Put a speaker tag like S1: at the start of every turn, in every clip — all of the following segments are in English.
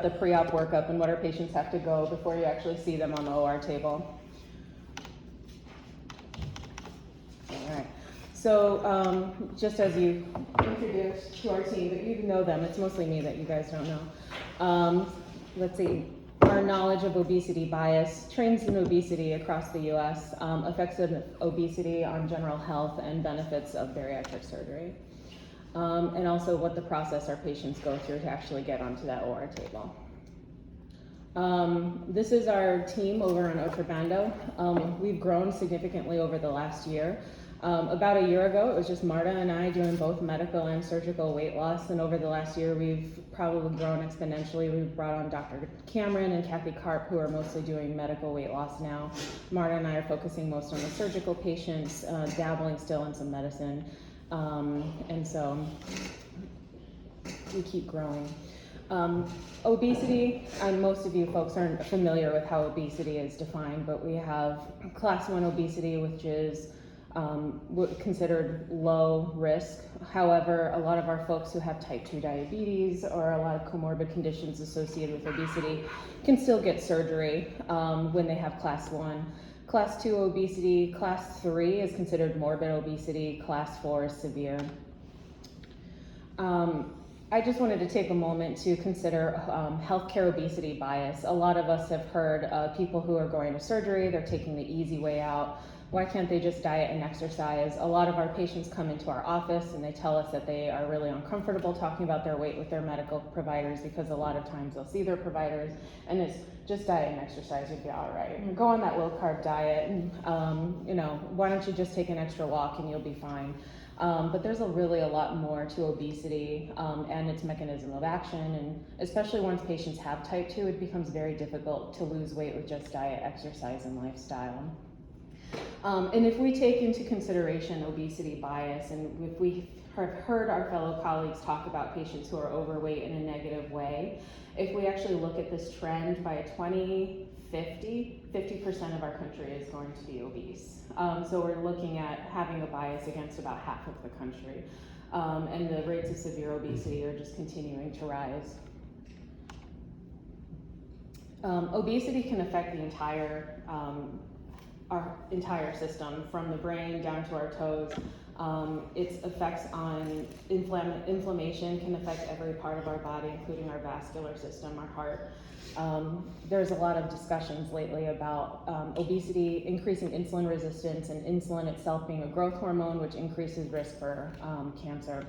S1: The pre-op workup and what our patients have to go before you actually see them on the OR table. All right. So just as you introduced to our team, but you know them, it's mostly me that you guys don't know. Let's see. Our knowledge of obesity bias, trains in obesity across the U.S., effects of obesity on general health and benefits of bariatric surgery. And also what the process our patients go through to actually get onto that OR table. This is our team over on Otrobando. We've grown significantly over the last year. About a year ago, it was just Marta and I doing both medical and surgical weight loss, and over the last year, we've probably grown exponentially. We've brought on Dr. Cameron and Kathy Karp, who are mostly doing medical weight loss now. Marta and I are focusing most on the surgical patients, dabbling still in some medicine, and so we keep growing. Obesity, and most of you folks aren't familiar with how obesity is defined, but we have class 1 obesity, which is considered low risk. However, a lot of our folks who have type 2 diabetes or a lot of comorbid conditions associated with obesity can still get surgery when they have class 1. Class 2 obesity, class 3 is considered morbid obesity, class 4 is severe. I just wanted to take a moment to consider healthcare obesity bias. A lot of us have heard people who are going to surgery, they're taking the easy way out. Why can't they just diet and exercise? A lot of our patients come into our office and they tell us that they are really uncomfortable talking about their weight with their medical providers because a lot of times they'll see their providers and it's just diet and exercise, you'll be all right. Go on that low carb diet and why don't you just take an extra walk and you'll be fine. But there's really a lot more to obesity and its mechanism of action, and especially once patients have type 2, it becomes very difficult to lose weight with just diet, exercise, and lifestyle. And if we take into consideration obesity bias, and if we have heard our fellow colleagues talk about patients who are overweight in a negative way, if we actually look at this trend by 2050, 50% of our country is going to be obese. So we're looking at having a bias against about half of the country. And the rates of severe obesity are just continuing to rise. Obesity can affect the our entire system, from the brain down to our toes. Its effects on inflammation can affect every part of our body, including our vascular system, our heart. There's a lot of discussions lately about obesity increasing insulin resistance, and insulin itself being a growth hormone, which increases risk for cancer.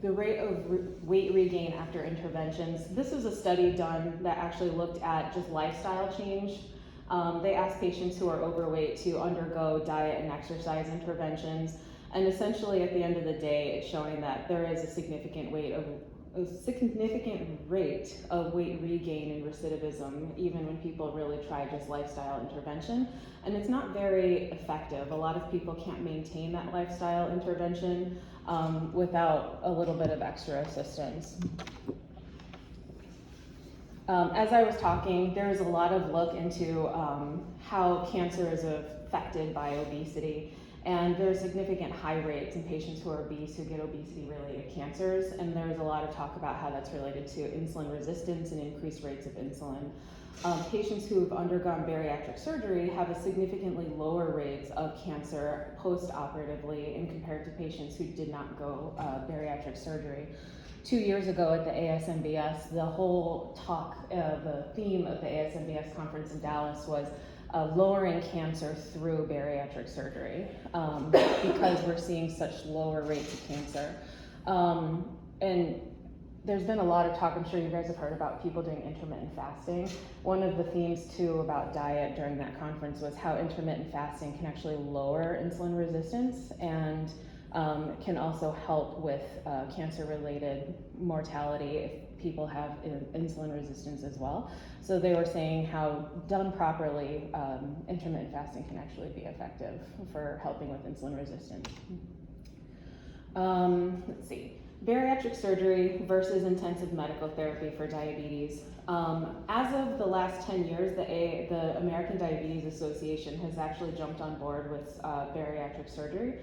S1: The rate of weight regain after interventions. This is a study done that actually looked at just lifestyle change. They asked patients who are overweight to undergo diet and exercise interventions, and essentially at the end of the day, it's showing that there is a significant rate of weight regain and recidivism, even when people really try just lifestyle intervention. And it's not very effective. A lot of people can't maintain that lifestyle intervention without a little bit of extra assistance. As I was talking, there's a lot of look into how cancer is affected by obesity. And there are significant high rates in patients who are obese who get obesity-related cancers, and there's a lot of talk about how that's related to insulin resistance and increased rates of insulin. Patients who've undergone bariatric surgery have a significantly lower rates of cancer post-operatively in compared to patients who did not go bariatric surgery. 2 years ago at the ASMBS, the whole talk, the theme of the ASMBS conference in Dallas was lowering cancer through bariatric surgery because we're seeing such lower rates of cancer. And there's been a lot of talk, I'm sure you guys have heard about people doing intermittent fasting. One of the themes too about diet during that conference was how intermittent fasting can actually lower insulin resistance and can also help with cancer-related mortality if people have insulin resistance as well. So they were saying how done properly, intermittent fasting can actually be effective for helping with insulin resistance. Let's see, bariatric surgery versus intensive medical therapy for diabetes. As of the last 10 years, the American Diabetes Association has actually jumped on board with bariatric surgery.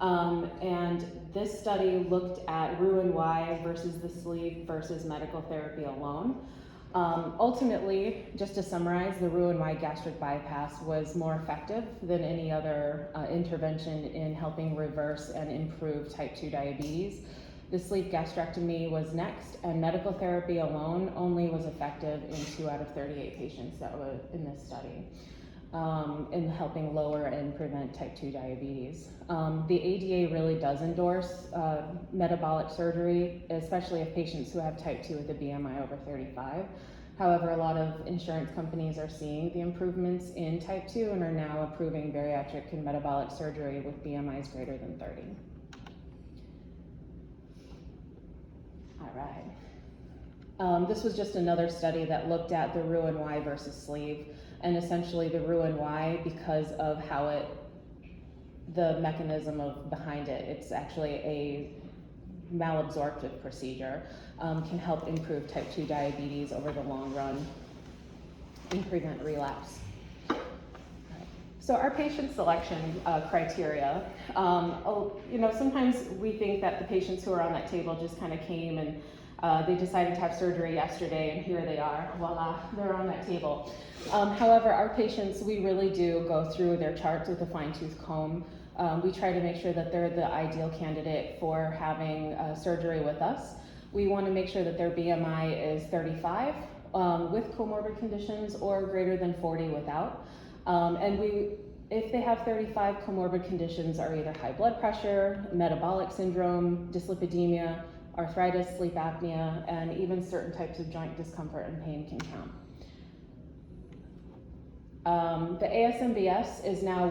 S1: And this study looked at Roux-en-Y versus the sleeve versus medical therapy alone. Ultimately, just to summarize, the Roux-en-Y gastric bypass was more effective than any other intervention in helping reverse and improve type 2 diabetes. The sleeve gastrectomy was next, and medical therapy alone only was effective in 2 out of 38 patients that were in this study, in helping lower and prevent type 2 diabetes. The ADA really does endorse metabolic surgery, especially if patients who have type 2 with a BMI over 35. However, a lot of insurance companies are seeing the improvements in type 2 and are now approving bariatric and metabolic surgery with BMIs greater than 30. All right. This was just another study that looked at the Roux-en-Y versus sleeve, and essentially the Roux-en-Y, because of how the mechanism behind it, it's actually a malabsorptive procedure, can help improve type 2 diabetes over the long run and prevent relapse. So our patient selection criteria, sometimes we think that the patients who are on that table just kind of came and they decided to have surgery yesterday and here they are, voila, they're on that table. However, our patients, we really do go through their charts with a fine-tooth comb. We try to make sure that they're the ideal candidate for having surgery with us. We want to make sure that their BMI is 35 with comorbid conditions or greater than 40 without. If they have 35, comorbid conditions are either high blood pressure, metabolic syndrome, dyslipidemia, arthritis, sleep apnea, and even certain types of joint discomfort and pain can count. The ASMBS is now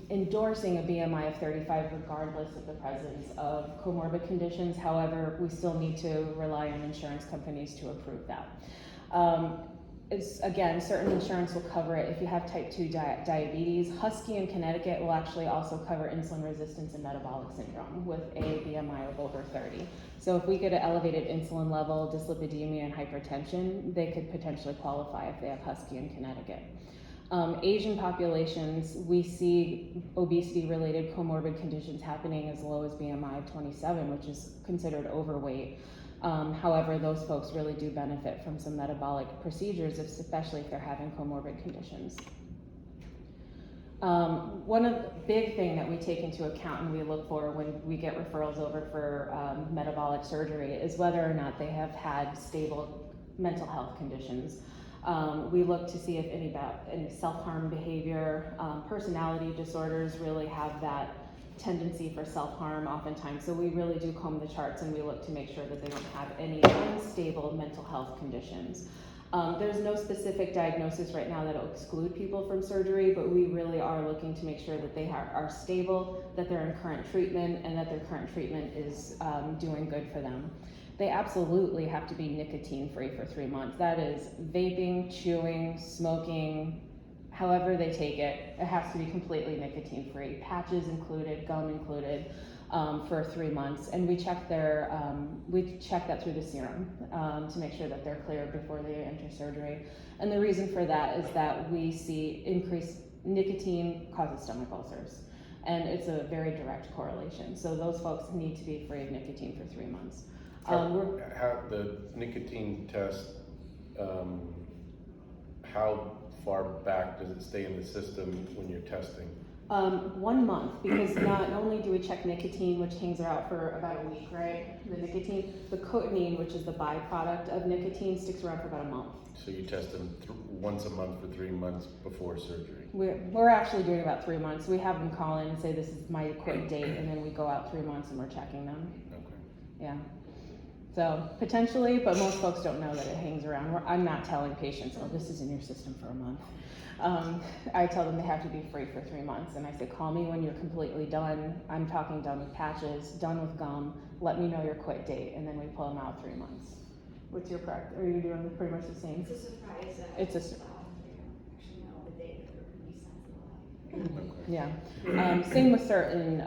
S1: endorsing a BMI of 35 regardless of the presence of comorbid conditions. However, we still need to rely on insurance companies to approve that. Again, certain insurance will cover it if you have type 2 diabetes. Husky in Connecticut will actually also cover insulin resistance and metabolic syndrome with a BMI of over 30. So if we get an elevated insulin level, dyslipidemia, and hypertension, they could potentially qualify if they have Husky in Connecticut. Asian populations, we see obesity-related comorbid conditions happening as low as BMI of 27, which is considered overweight. However, those folks really do benefit from some metabolic procedures, especially if they're having comorbid conditions. One of the big thing that we take into account and we look for when we get referrals over for metabolic surgery is whether or not they have had stable mental health conditions. We look to see if any self-harm behavior, personality disorders really have that tendency for self-harm oftentimes. So we really do comb the charts and we look to make sure that they don't have any unstable mental health conditions. There's no specific diagnosis right now that will exclude people from surgery, but we really are looking to make sure that they are stable, that they're in current treatment, and that their current treatment is doing good for them. They absolutely have to be nicotine-free for 3 months. That is vaping, chewing, smoking, however they take it, it has to be completely nicotine-free. Patches included, gum included, for 3 months, and we check that through the serum to make sure that they're clear before they enter surgery. And the reason for that is that we see increased nicotine causes stomach ulcers, and it's a very direct correlation. So those folks need to be free of nicotine for 3 months.
S2: How the nicotine test, how far back does it stay in the system when you're testing?
S1: 1 month, because not only do we check nicotine, which hangs out for about a week, right? The nicotine, the cotinine, which is the byproduct of nicotine, sticks around for about a month.
S2: So you test them once a month for 3 months before surgery?
S1: We're actually doing about 3 months. We have them call in and say this is my quit date, and then we go out 3 months and we're checking them.
S2: Okay.
S1: Yeah. So potentially, but most folks don't know that it hangs around. I'm not telling patients, oh, this is in your system for a month. I tell them they have to be free for 3 months, and I say, call me when you're completely done. I'm talking done with patches, done with gum. Let me know your quit date, and then we pull them out 3 months. What's your practice? Are you doing pretty much the same?
S3: It's a surprise.
S1: It's a surprise.
S3: Actually know the date that they're going to be sensible.
S2: Okay.
S1: Yeah. Same with certain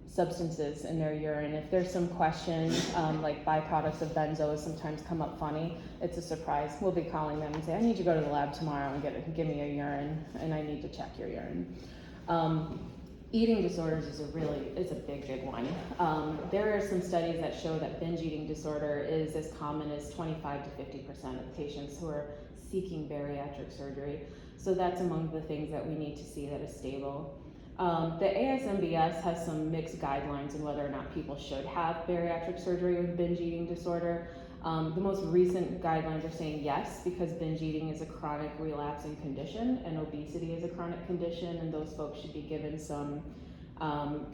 S1: substances in their urine. If there's some question, like byproducts of benzos sometimes come up funny, it's a surprise. We'll be calling them and say, I need you to go to the lab tomorrow and give me a urine, and I need to check your urine. Eating disorders is a big one. There are some studies that show that binge eating disorder is as common as 25 to 50% of patients who are seeking bariatric surgery. So that's among the things that we need to see that is stable. The ASMBS has some mixed guidelines on whether or not people should have bariatric surgery with binge eating disorder. The most recent guidelines are saying yes, because binge eating is a chronic relapsing condition and obesity is a chronic condition, and those folks should be given some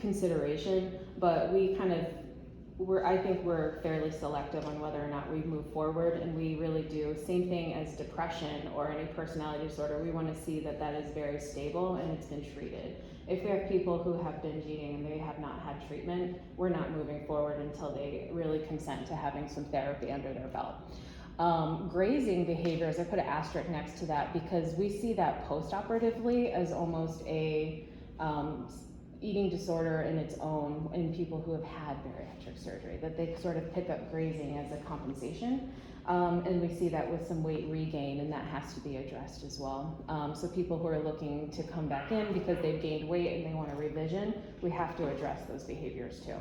S1: consideration. But I think we're fairly selective on whether or not we move forward, and we really do. Same thing as depression or any personality disorder. We want to see that that is very stable and it's been treated. If we have people who have binge eating and they have not had treatment, we're not moving forward until they really consent to having some therapy under their belt. Grazing behaviors, I put an asterisk next to that because we see that post-operatively as almost a eating disorder in its own in people who have had bariatric surgery, that they sort of pick up grazing as a compensation. And we see that with some weight regain, and that has to be addressed as well. So people who are looking to come back in because they've gained weight and they want a revision, we have to address those behaviors too.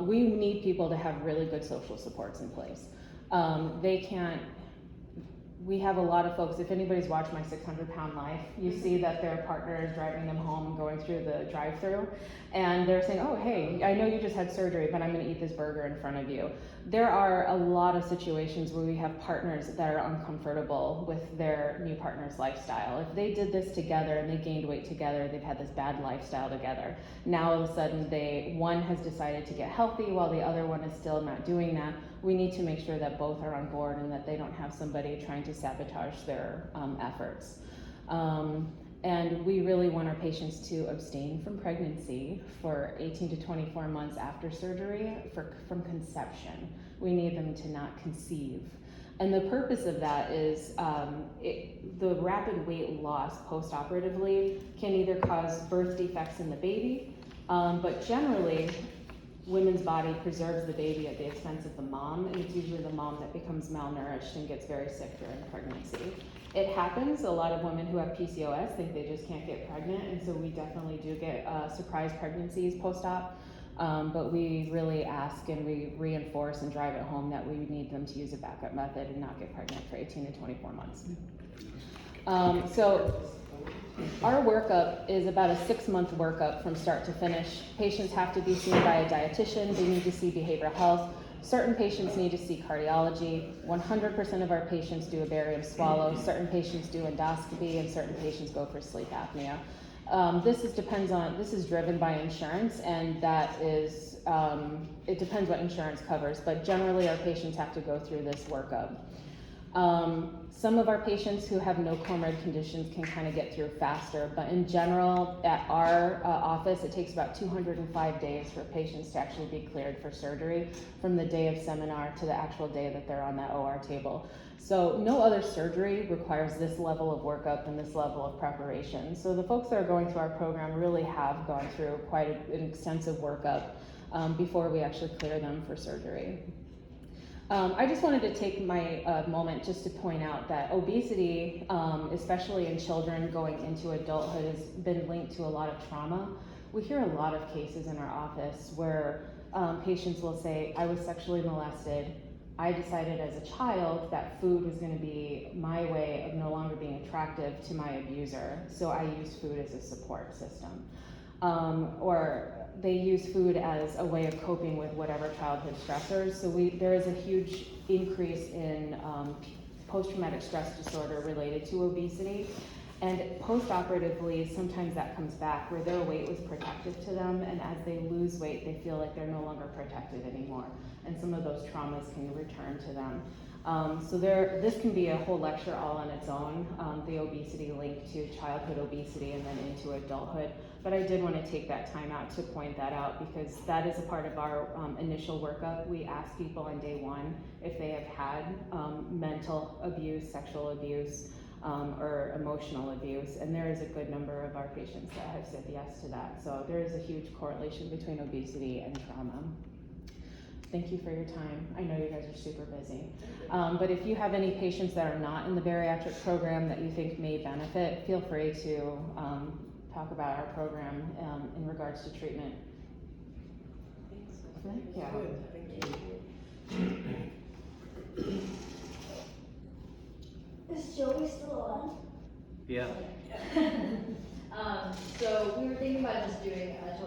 S1: We need people to have really good social supports in place. We have a lot of folks, if anybody's watched My 600-Pound Life, you see that their partner is driving them home and going through the drive-thru, and they're saying, oh, hey, I know you just had surgery, but I'm gonna eat this burger in front of you. There are a lot of situations where we have partners that are uncomfortable with their new partner's lifestyle. If they did this together and they gained weight together, they've had this bad lifestyle together. Now all of a sudden, one has decided to get healthy while the other one is still not doing that. We need to make sure that both are on board and that they don't have somebody trying to sabotage their efforts. And we really want our patients to abstain from pregnancy for 18 to 24 months after surgery from conception. We need them to not conceive. And the purpose of that is the rapid weight loss post-operatively can either cause birth defects in the baby, but generally, women's body preserves the baby at the expense of the mom, and it's usually the mom that becomes malnourished and gets very sick during pregnancy. It happens. A lot of women who have PCOS think they just can't get pregnant, and so we definitely do get surprise pregnancies post-op, but we really ask and we reinforce and drive it home that we need them to use a backup method and not get pregnant for 18 to 24 months. So our workup is about a 6-month workup from start to finish. Patients have to be seen by a dietitian. They need to see behavioral health. Certain patients need to see cardiology. 100% of our patients do a barium swallow. Certain patients do endoscopy, and certain patients go for sleep apnea. This is driven by insurance, and that is, it depends what insurance covers, but generally our patients have to go through this workup. Some of our patients who have no comorbid conditions can kind of get through faster, but in general, at our office, it takes about 205 days for patients to actually be cleared for surgery from the day of seminar to the actual day that they're on that OR table. So no other surgery requires this level of workup and this level of preparation. So the folks that are going through our program really have gone through quite an extensive workup before we actually clear them for surgery. I just wanted to take my moment just to point out that obesity, especially in children going into adulthood, has been linked to a lot of trauma. We hear a lot of cases in our office where patients will say, I was sexually molested. I decided as a child that food was going to be my way of no longer being attractive to my abuser, so I used food as a support system. Or they use food as a way of coping with whatever childhood stressors. So there is a huge increase in post-traumatic stress disorder related to obesity. And post-operatively, sometimes that comes back where their weight was protective to them, and as they lose weight, they feel like they're no longer protected anymore. And some of those traumas can return to them. This can be a whole lecture all on its own, the obesity linked to childhood obesity and then into adulthood. But I did want to take that time out to point that out because that is a part of our initial workup. We ask people on day one if they have had mental abuse, sexual abuse, or emotional abuse, and there is a good number of our patients that have said yes to that. So there is a huge correlation between obesity and trauma. Thank you for your time. I know you guys are super busy. But if you have any patients that are not in the bariatric program that you think may benefit, feel free to talk about our program in regards to treatment. Thank you.
S3: Is Joey still on?
S4: Yeah.
S5: So we were thinking about just doing a